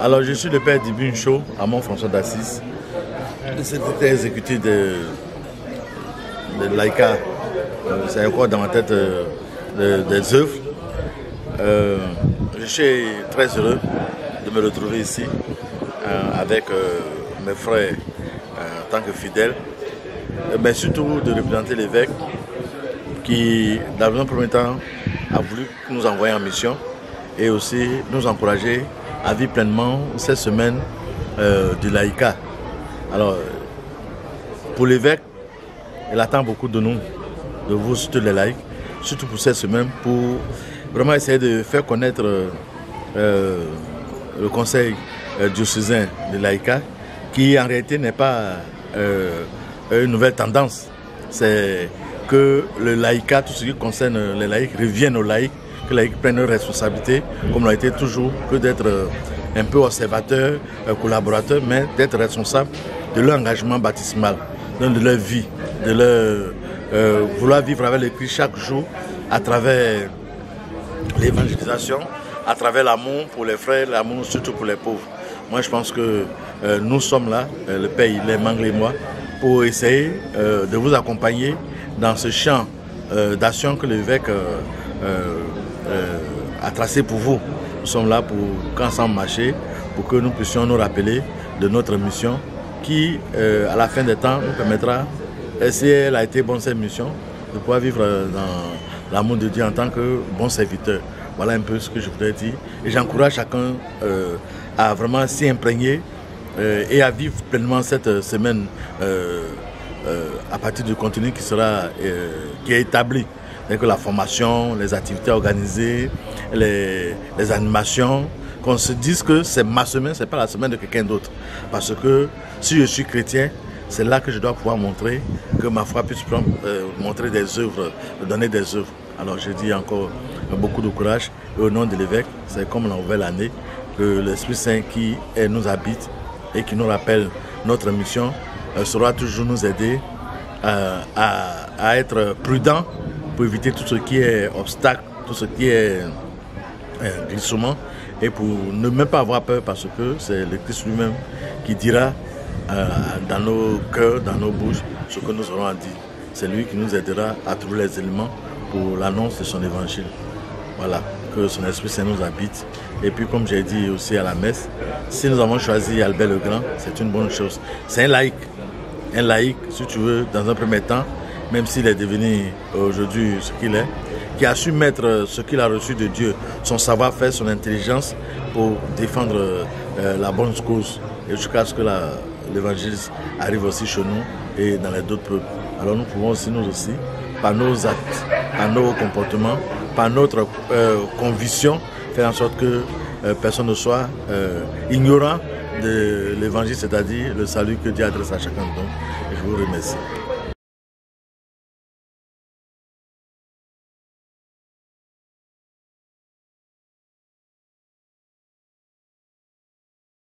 Alors, je suis le père d'Ibn Cho, à Mont-François d'Assise, le secrétaire exécutif de l'AICA. C'est encore dans ma tête des œuvres. Je suis très heureux de me retrouver ici avec mes frères en tant que fidèles, mais surtout de représenter l'évêque qui, dans un premier temps, a voulu nous envoyer en mission et aussi nous encourager à vivre pleinement cette semaine de l'AICA. Alors, pour l'évêque, il attend beaucoup de nous, de vous, surtout les laïcs, surtout pour cette semaine, pour vraiment essayer de faire connaître le conseil diocésain de l'AICA, qui en réalité n'est pas une nouvelle tendance. C'est que le laïcat, tout ce qui concerne les laïcs, revienne aux laïcs, que les laïcs prennent leurs responsabilités, comme l'a été toujours, que d'être un peu observateur, collaborateur, mais d'être responsable de leur engagement baptismal, de leur vie, de leur vouloir vivre avec le Christ chaque jour à travers l'évangélisation, à travers l'amour pour les frères, l'amour surtout pour les pauvres. Moi, je pense que nous sommes là, le Père, les Mangles et moi, pour essayer de vous accompagner dans ce champ d'action que l'évêque a tracé pour vous. Nous sommes là pour qu'ensemble marcher, pour que nous puissions nous rappeler de notre mission qui, à la fin des temps, nous permettra, si elle a été bonne cette mission, de pouvoir vivre dans l'amour de Dieu en tant que bon serviteur. Voilà un peu ce que je voudrais dire. Et j'encourage chacun à vraiment s'y imprégner et à vivre pleinement cette semaine à partir du contenu qui est établi. C'est-à-dire que la formation, les activités organisées, les animations, qu'on se dise que c'est ma semaine, ce n'est pas la semaine de quelqu'un d'autre. Parce que si je suis chrétien, c'est là que je dois pouvoir montrer que ma foi puisse montrer des œuvres, donner des œuvres. Alors je dis encore beaucoup de courage et au nom de l'évêque, c'est comme la nouvelle année, que l'Esprit Saint qui nous habite et qui nous rappelle notre mission saura toujours nous aider à être prudents pour éviter tout ce qui est obstacle, tout ce qui est glissement et pour ne même pas avoir peur parce que c'est le Christ lui-même qui dira dans nos cœurs, dans nos bouches ce que nous aurons à dire. C'est lui qui nous aidera à trouver les éléments pour l'annonce de son évangile. Voilà, que son Esprit Saint nous habite. Et puis comme j'ai dit aussi à la messe, si nous avons choisi Albert le Grand, c'est une bonne chose. C'est un laïc, si tu veux, dans un premier temps, même s'il est devenu aujourd'hui ce qu'il est, qui a su mettre ce qu'il a reçu de Dieu, son savoir-faire, son intelligence, pour défendre la bonne cause, et jusqu'à ce que l'évangile arrive aussi chez nous et dans les autres peuples. Alors nous pouvons aussi, nous aussi, par nos actes, par nos comportements, par notre conviction, faire en sorte que personne ne soit ignorant de l'évangile, c'est-à-dire le salut que Dieu adresse à chacun de nous. Et je vous remercie.